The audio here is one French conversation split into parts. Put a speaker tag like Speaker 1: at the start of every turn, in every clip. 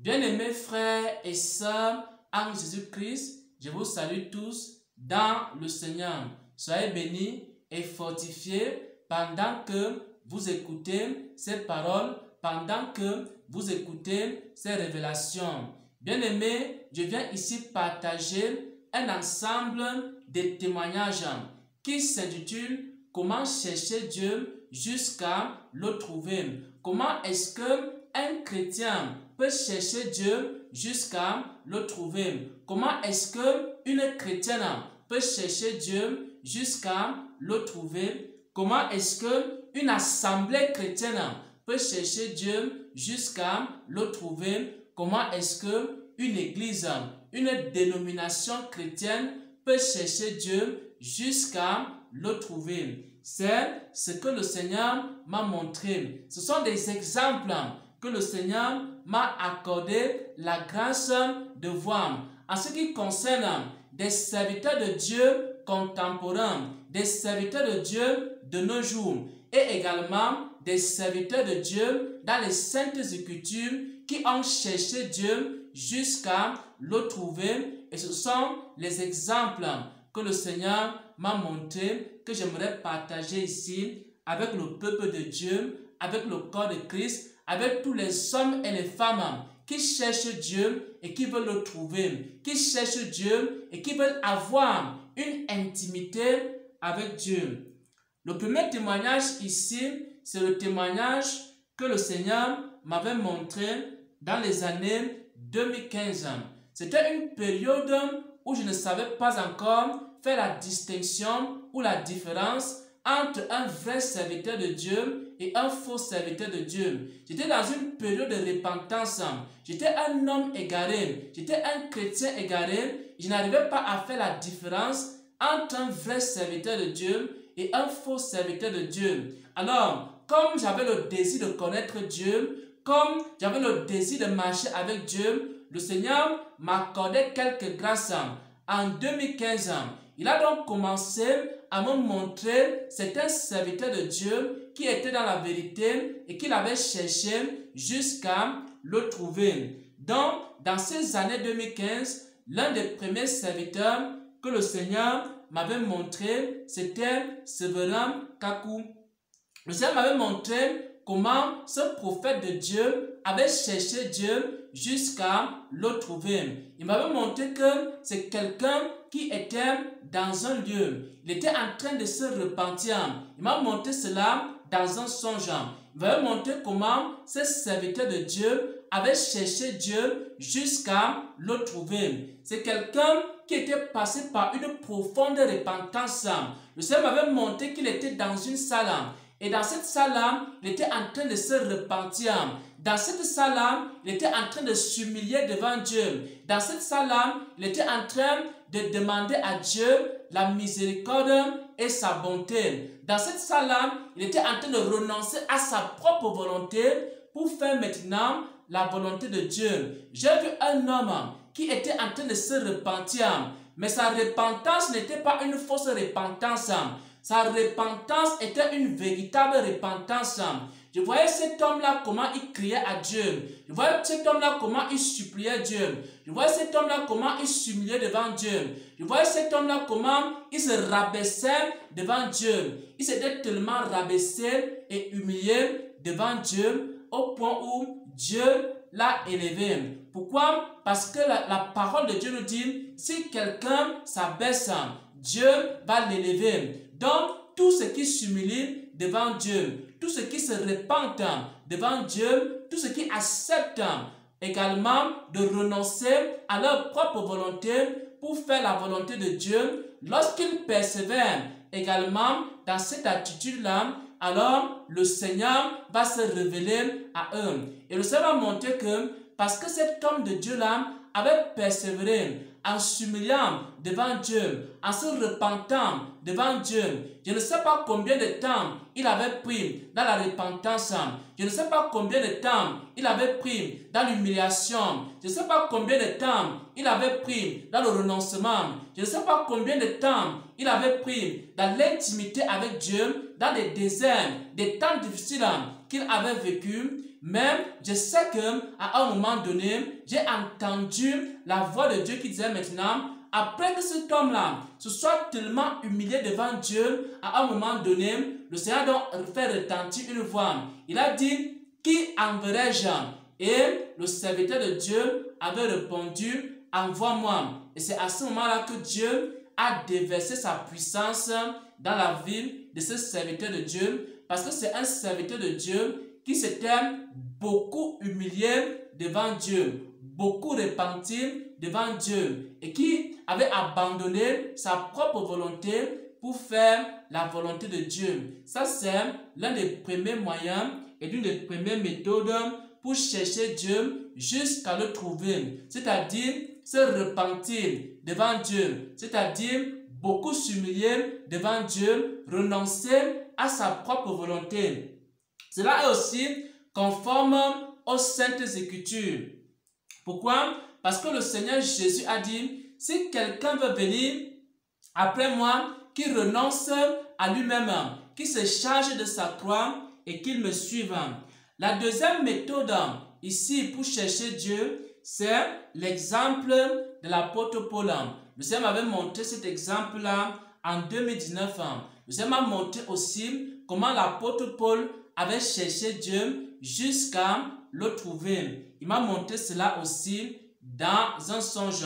Speaker 1: Bien-aimés frères et sœurs en Jésus-Christ, je vous salue tous dans le Seigneur. Soyez bénis et fortifiés pendant que vous écoutez ces paroles, pendant que vous écoutez ces révélations. Bien-aimés, je viens ici partager un ensemble de témoignages qui s'intitule « Comment chercher Dieu jusqu'à le trouver ». Comment est-ce qu'un chrétien peut chercher Dieu jusqu'à le trouver? Comment est-ce qu'une chrétienne peut chercher Dieu jusqu'à le trouver? Comment est-ce qu'une assemblée chrétienne peut chercher Dieu jusqu'à le trouver? Comment est-ce qu'une église, une dénomination chrétienne peut chercher Dieu jusqu'à le trouver? C'est ce que le Seigneur m'a montré. Ce sont des exemples que le Seigneur m'a accordé la grâce de voir. En ce qui concerne des serviteurs de Dieu contemporains, des serviteurs de Dieu de nos jours et également des serviteurs de Dieu dans les saintes écritures qui ont cherché Dieu jusqu'à le trouver. Et ce sont les exemples que le Seigneur m'a montré, que j'aimerais partager ici avec le peuple de Dieu, avec le corps de Christ, avec tous les hommes et les femmes qui cherchent Dieu et qui veulent le trouver, qui cherchent Dieu et qui veulent avoir une intimité avec Dieu. Le premier témoignage ici, c'est le témoignage que le Seigneur m'avait montré dans les années 2015. C'était une période où je ne savais pas encore faire la distinction ou la différence entre un vrai serviteur de Dieu et un faux serviteur de Dieu. J'étais dans une période de repentance. J'étais un homme égaré. J'étais un chrétien égaré. Je n'arrivais pas à faire la différence entre un vrai serviteur de Dieu et un faux serviteur de Dieu. Alors, comme j'avais le désir de connaître Dieu, comme j'avais le désir de marcher avec Dieu, le Seigneur m'accordait quelques grâces. En 2015, il a donc commencé à me montrer certains serviteurs de Dieu qui étaient dans la vérité et qu'il avait cherché jusqu'à le trouver. Donc, dans ces années 2015, l'un des premiers serviteurs que le Seigneur m'avait montré, c'était Séverin Kakou. Le Seigneur m'avait montré comment ce prophète de Dieu avait cherché Dieu jusqu'à le trouver. Il m'avait montré que c'est quelqu'un qui était dans un lieu. Il était en train de se repentir. Il m'a montré cela dans un songe. Il m'avait montré comment ce serviteur de Dieu avait cherché Dieu jusqu'à le trouver. C'est quelqu'un qui était passé par une profonde repentance. Le Seigneur m'avait montré qu'il était dans une salle. Et dans cette salle-là, il était en train de se repentir. Dans cette salle-là, il était en train de s'humilier devant Dieu. Dans cette salle-là, il était en train de demander à Dieu la miséricorde et sa bonté. Dans cette salle-là, il était en train de renoncer à sa propre volonté pour faire maintenant la volonté de Dieu. J'ai vu un homme qui était en train de se repentir. Mais sa repentance n'était pas une fausse repentance. Sa repentance était une véritable repentance. Je voyais cet homme-là comment il criait à Dieu. Je voyais cet homme-là comment il suppliait Dieu. Je voyais cet homme-là comment il s'humiliait devant Dieu. Je voyais cet homme-là comment il se rabaissait devant Dieu. Il s'était tellement rabaissé et humilié devant Dieu au point où Dieu l'a élevé. Pourquoi? Parce que la parole de Dieu nous dit, si quelqu'un s'abaisse, Dieu va l'élever. Donc, tout ce qui s'humilie devant Dieu, tout ce qui se répand devant Dieu, tout ce qui accepte également de renoncer à leur propre volonté pour faire la volonté de Dieu, lorsqu'ils persévèrent également dans cette attitude-là, alors le Seigneur va se révéler à eux. Et le Seigneur va montrer que parce que cet homme de Dieu-là avait persévéré en s'humiliant devant Dieu, en se repentant devant Dieu. Je ne sais pas combien de temps il avait pris dans la repentance. Je ne sais pas combien de temps il avait pris dans l'humiliation. Je ne sais pas combien de temps il avait pris dans le renoncement. Je ne sais pas combien de temps il avait pris dans l'intimité avec Dieu, dans les déserts, des temps difficiles qu'il avait vécu. Même, je sais qu'à un moment donné, j'ai entendu la voix de Dieu qui disait maintenant, après que cet homme-là se soit tellement humilié devant Dieu, à un moment donné, le Seigneur doit faire retentir une voix. Il a dit, qui enverrai-je? Et le serviteur de Dieu avait répondu, envoie-moi. Et c'est à ce moment-là que Dieu a déversé sa puissance dans la vie de ce serviteur de Dieu, parce que c'est un serviteur de Dieu qui s'était beaucoup humilié devant Dieu, beaucoup repenti devant Dieu, et qui avait abandonné sa propre volonté pour faire la volonté de Dieu. Ça, c'est l'un des premiers moyens et l'une des premières méthodes pour chercher Dieu jusqu'à le trouver. C'est-à-dire se repentir devant Dieu. C'est-à-dire beaucoup s'humilier devant Dieu, renoncer à sa propre volonté. Cela est aussi conforme aux Saintes Écritures. Pourquoi? Parce que le Seigneur Jésus a dit, si quelqu'un veut venir après moi, qu'il renonce à lui-même, qu'il se charge de sa croix et qu'il me suive. La deuxième méthode ici pour chercher Dieu, c'est l'exemple de l'apôtre Paul. Le Seigneur m'avait montré cet exemple-là en 2019. Le Seigneur m'a montré aussi comment l'apôtre Paul avait cherché Dieu jusqu'à le trouver. Il m'a montré cela aussi dans un songe.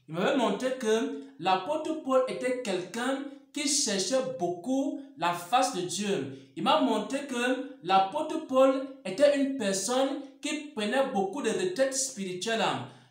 Speaker 1: Il m'avait montré que l'apôtre Paul était quelqu'un qui cherchait beaucoup la face de Dieu. Il m'a montré que l'apôtre Paul était une personne qui prenait beaucoup de retraites spirituelles.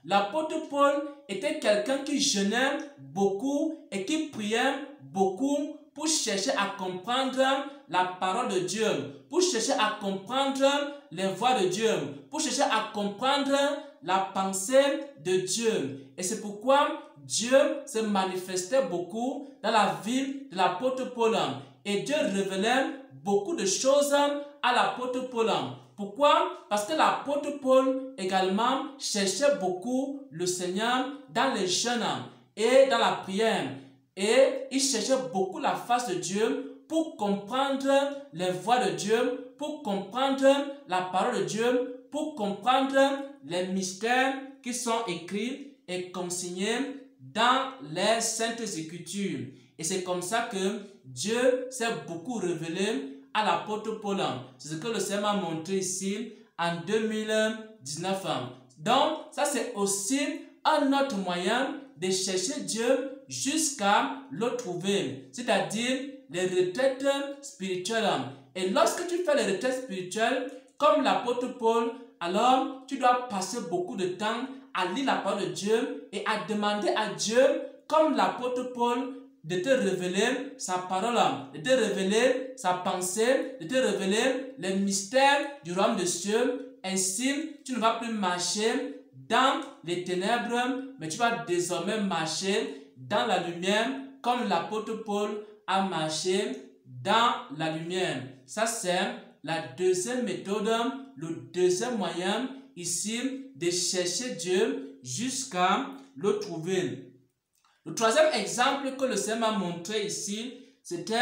Speaker 1: L'apôtre Paul était quelqu'un qui jeûnait beaucoup et qui priait beaucoup pour chercher à comprendre la parole de Dieu, pour chercher à comprendre les voies de Dieu, pour chercher à comprendre la pensée de Dieu. Et c'est pourquoi Dieu se manifestait beaucoup dans la vie de l'apôtre Paul. Et Dieu révélait beaucoup de choses à l'apôtre Paul. Pourquoi? Parce que l'apôtre Paul également cherchait beaucoup le Seigneur dans les jeûnes et dans la prière. Et il cherchait beaucoup la face de Dieu pour comprendre les voies de Dieu, pour comprendre la parole de Dieu, pour comprendre les mystères qui sont écrits et consignés dans les Saintes Écritures. Et c'est comme ça que Dieu s'est beaucoup révélé à l'apôtre Paul. C'est ce que le Seigneur m'a montré ici en 2019. Donc, ça c'est aussi un autre moyen de chercher Dieu jusqu'à le trouver. C'est-à-dire les retraites spirituelles. Et lorsque tu fais les retraites spirituelles, comme l'apôtre Paul, alors tu dois passer beaucoup de temps à lire la parole de Dieu et à demander à Dieu, comme l'apôtre Paul, de te révéler sa parole, de te révéler sa pensée, de te révéler les mystères du royaume des cieux. Ainsi, tu ne vas plus marcher dans les ténèbres, mais tu vas désormais marcher dans la lumière, comme l'apôtre Paul a marché dans la lumière. Ça, c'est la deuxième méthode, le deuxième moyen ici de chercher Dieu jusqu'à le trouver. Le troisième exemple que le Seigneur m'a montré ici, c'était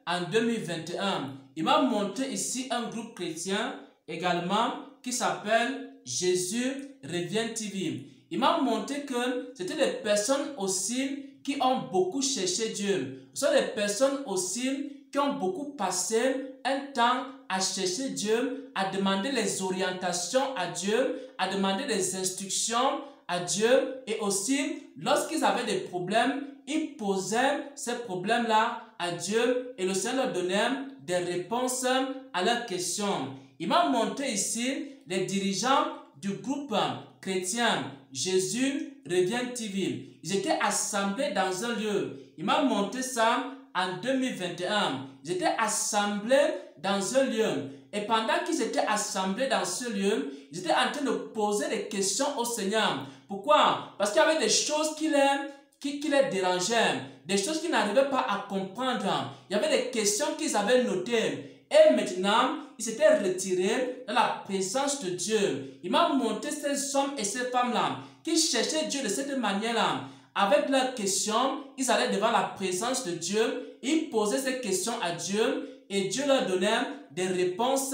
Speaker 1: en 2021. Il m'a montré ici un groupe chrétien également qui s'appelle Jésus Revient TV. Il m'a montré que c'était des personnes aussi qui ont beaucoup cherché Dieu. Ce sont des personnes aussi qui ont beaucoup passé un temps à chercher Dieu, à demander les orientations à Dieu, à demander les instructions à Dieu. Et aussi, lorsqu'ils avaient des problèmes, ils posaient ces problèmes-là à Dieu et le Seigneur leur donnait des réponses à leurs questions. Il m'a montré ici les dirigeants du groupe chrétien Jésus Revient TV. Ils étaient assemblés dans un lieu. Il m'a montré ça en 2021. Ils étaient assemblés dans un lieu. Et pendant qu'ils étaient assemblés dans ce lieu, ils étaient en train de poser des questions au Seigneur. Pourquoi? Parce qu'il y avait des choses qui les dérangeaient, des choses qu'ils n'arrivaient pas à comprendre. Il y avait des questions qu'ils avaient notées. Et maintenant, ils s'étaient retirés dans la présence de Dieu. Il m'a montré ces hommes et ces femmes-là qui cherchaient Dieu de cette manière-là. Avec leurs questions, ils allaient devant la présence de Dieu. Ils posaient ces questions à Dieu et Dieu leur donnait des réponses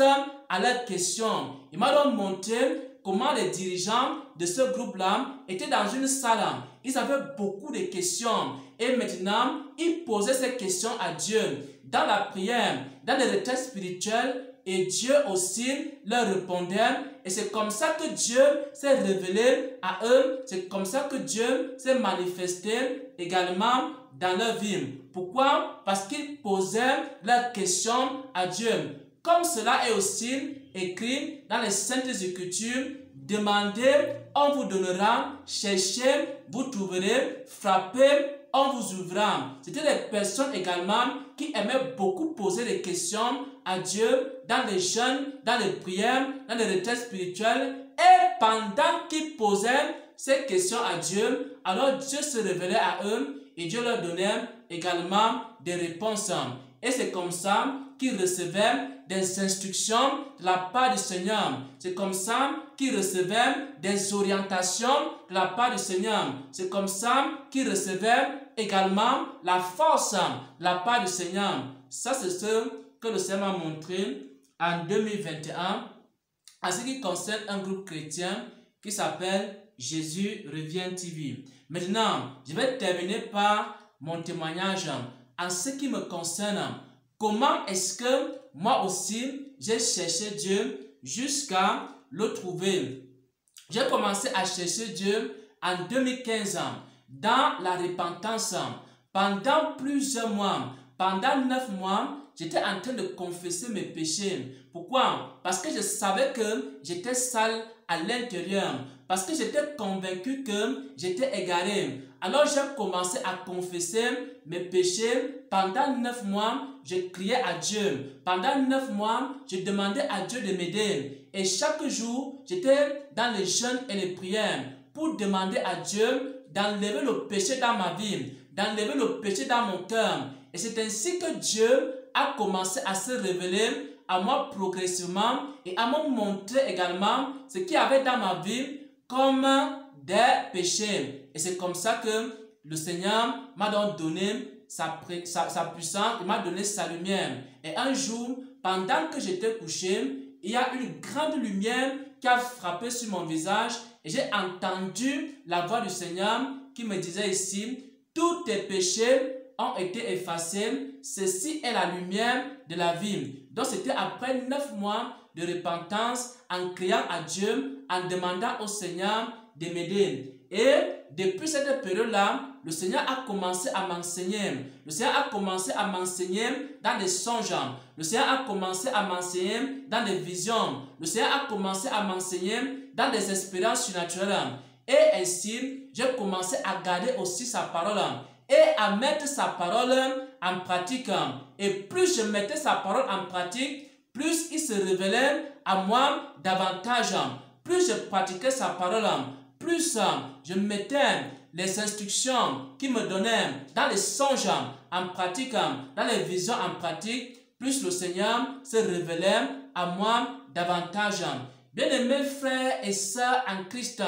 Speaker 1: à leurs questions. Il m'a donc montré comment les dirigeants de ce groupe-là étaient dans une salle. Ils avaient beaucoup de questions. Et maintenant, ils posaient ces questions à Dieu dans la prière, dans les retraites spirituelles. Et Dieu aussi leur répondait. Et c'est comme ça que Dieu s'est révélé à eux. C'est comme ça que Dieu s'est manifesté également dans leur vie. Pourquoi? Parce qu'ils posaient leurs questions à Dieu. Comme cela est aussi écrit dans les Saintes Écritures, demandez, on vous donnera, cherchez, vous trouverez, frappez, on vous ouvrira. C'était des personnes également qui aimaient beaucoup poser des questions à Dieu dans les jeûnes, dans les prières, dans les retraites spirituelles. Et pendant qu'ils posaient ces questions à Dieu, alors Dieu se révélait à eux et Dieu leur donnait également des réponses. Et c'est comme ça qu'ils recevaient des instructions de la part du Seigneur. C'est comme ça qu'ils recevaient des orientations de la part du Seigneur. C'est comme ça qu'ils recevaient également la force de la part du Seigneur. Ça, c'est ce que le Seigneur m'a montré en 2021 en ce qui concerne un groupe chrétien qui s'appelle Jésus revient TV. Maintenant, je vais terminer par mon témoignage en ce qui me concerne. Comment est-ce que moi aussi j'ai cherché Dieu jusqu'à le trouver? J'ai commencé à chercher Dieu en 2015 dans la repentance. Pendant plusieurs mois, pendant 9 mois, j'étais en train de confesser mes péchés. Pourquoi? Parce que je savais que j'étais sale à l'intérieur. Parce que j'étais convaincu que j'étais égaré. Alors j'ai commencé à confesser mes péchés. Pendant 9 mois, je criais à Dieu. Pendant 9 mois, je demandais à Dieu de m'aider. Et chaque jour, j'étais dans les jeûnes et les prières pour demander à Dieu d'enlever le péché dans ma vie, d'enlever le péché dans mon cœur. Et c'est ainsi que Dieu a commencé à se révéler à moi progressivement et à me montrer également ce qu'il y avait dans ma vie comme des péchés. Et c'est comme ça que le Seigneur m'a donc donné sa puissance, il m'a donné sa lumière. Et un jour, pendant que j'étais couché, il y a une grande lumière qui a frappé sur mon visage et j'ai entendu la voix du Seigneur qui me disait ici, tous tes péchés ont été effacés, ceci est la lumière de la vie. Donc c'était après 9 mois de repentance, en criant à Dieu, en demandant au Seigneur de m'aider. Et depuis cette période-là, le Seigneur a commencé à m'enseigner. Le Seigneur a commencé à m'enseigner dans des songes. Le Seigneur a commencé à m'enseigner dans des visions. Le Seigneur a commencé à m'enseigner dans des expériences surnaturelles. Et ainsi, j'ai commencé à garder aussi sa parole et à mettre sa parole en pratique. Et plus je mettais sa parole en pratique, plus il se révélait à moi davantage. Plus je pratiquais sa parole, plus je mettais les instructions qu'il me donnait dans les songes en pratique, dans les visions en pratique, plus le Seigneur se révélait à moi davantage. Bien-aimés frères et sœurs en Christ,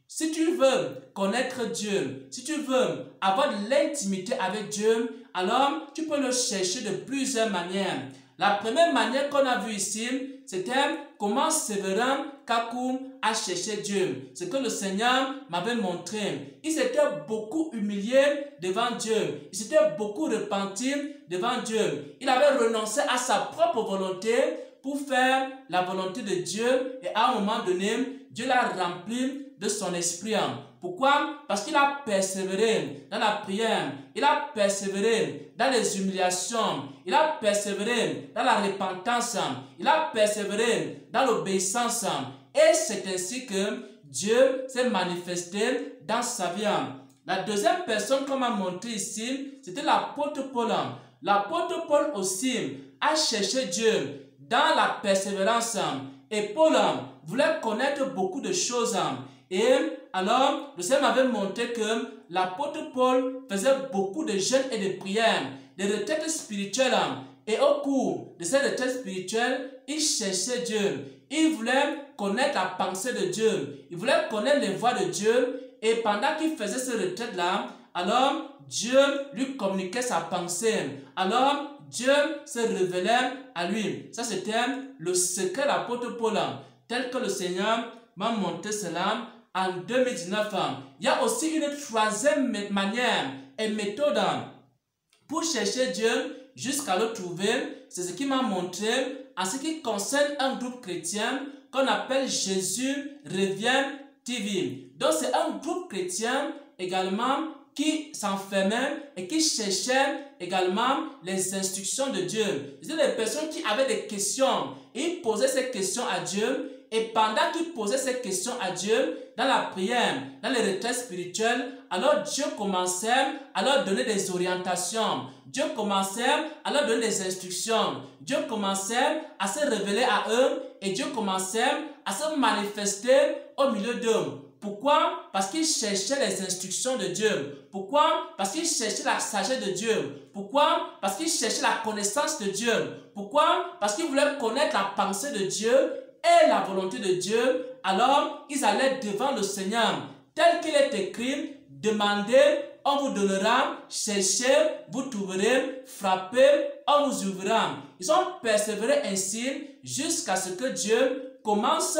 Speaker 1: si tu veux connaître Dieu, si tu veux avoir de l'intimité avec Dieu, alors tu peux le chercher de plusieurs manières. La première manière qu'on a vue ici, c'était comment Séverin Kakou a cherché Dieu. Ce que le Seigneur m'avait montré. Il s'était beaucoup humilié devant Dieu. Il s'était beaucoup repenti devant Dieu. Il avait renoncé à sa propre volonté pour faire la volonté de Dieu. Et à un moment donné, Dieu l'a rempli de son esprit. Pourquoi? Parce qu'il a persévéré dans la prière, il a persévéré dans les humiliations, il a persévéré dans la repentance, il a persévéré dans l'obéissance. Et c'est ainsi que Dieu s'est manifesté dans sa vie. La deuxième personne qu'on m'a montré ici, c'était l'apôtre Paul. L'apôtre Paul aussi a cherché Dieu dans la persévérance. Et Paul voulait connaître beaucoup de choses. Et alors, le Seigneur m'avait montré que l'apôtre Paul faisait beaucoup de jeûnes et de prières, des retraites spirituelles. Et au cours de ces retraites spirituelles, il cherchait Dieu. Il voulait connaître la pensée de Dieu. Il voulait connaître les voies de Dieu. Et pendant qu'il faisait ces retraites-là, alors Dieu lui communiquait sa pensée. Alors Dieu se révélait à lui. Ça, c'était le secret de l'apôtre Paul, tel que le Seigneur m'a montré cela en 2019. Il y a aussi une troisième manière et méthode pour chercher Dieu jusqu'à le trouver. C'est ce qui m'a montré en ce qui concerne un groupe chrétien qu'on appelle Jésus revient TV. Donc c'est un groupe chrétien également qui s'enfermait et qui cherchait également les instructions de Dieu. C'était des personnes qui avaient des questions. Ils posaient ces questions à Dieu. Et pendant qu'ils posaient ces questions à Dieu, dans la prière, dans les retraites spirituelles, alors Dieu commençait à leur donner des orientations. Dieu commençait à leur donner des instructions. Dieu commençait à se révéler à eux et Dieu commençait à se manifester au milieu d'eux. Pourquoi? Parce qu'ils cherchaient les instructions de Dieu. Pourquoi? Parce qu'ils cherchaient la sagesse de Dieu. Pourquoi? Parce qu'ils cherchaient la connaissance de Dieu. Pourquoi? Parce qu'ils voulaient connaître la pensée de Dieu et la volonté de Dieu. Alors, ils allaient devant le Seigneur. Tel qu'il est écrit, demandez, on vous donnera, cherchez, vous trouverez, frappez, on vous ouvrira. Ils ont persévéré ainsi jusqu'à ce que Dieu commence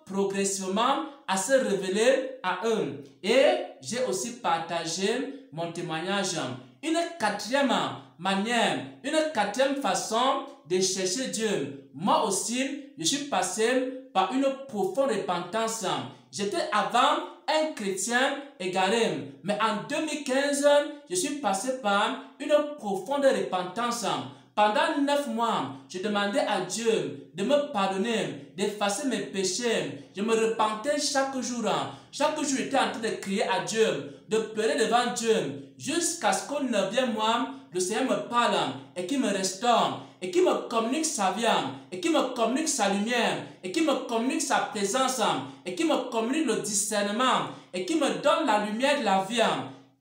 Speaker 1: progressivement à se révéler à eux. Et j'ai aussi partagé mon témoignage. Une quatrième manière, une quatrième façon de chercher Dieu. Moi aussi, je suis passé par une profonde repentance. J'étais avant un chrétien égaré, mais en 2015, je suis passé par une profonde repentance. Pendant 9 mois, je demandais à Dieu de me pardonner, d'effacer mes péchés. Je me repentais chaque jour. Chaque jour, j'étais en train de crier à Dieu, de pleurer devant Dieu, jusqu'à ce qu'au 9e mois, le Seigneur me parle et qu'il me restaure, et qu'il me communique sa vie, et qu'il me communique sa lumière, et qu'il me communique sa présence, et qu'il me communique le discernement, et qu'il me donne la lumière de la vie.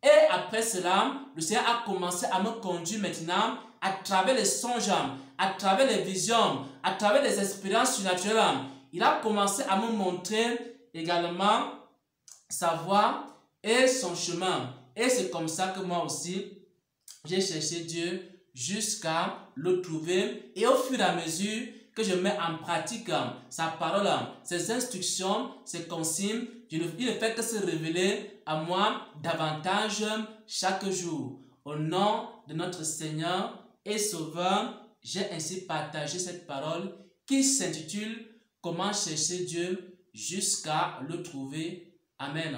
Speaker 1: Et après cela, le Seigneur a commencé à me conduire maintenant à travers les songes, à travers les visions, à travers les expériences surnaturelles. Il a commencé à me montrer également sa voie et son chemin. Et c'est comme ça que moi aussi, j'ai cherché Dieu jusqu'à le trouver. Et au fur et à mesure que je mets en pratique sa parole, ses instructions, ses consignes, il ne fait que se révéler à moi davantage chaque jour. Au nom de notre Seigneur et Sauveur, j'ai ainsi partagé cette parole qui s'intitule « Comment chercher Dieu jusqu'à le trouver ». Amen.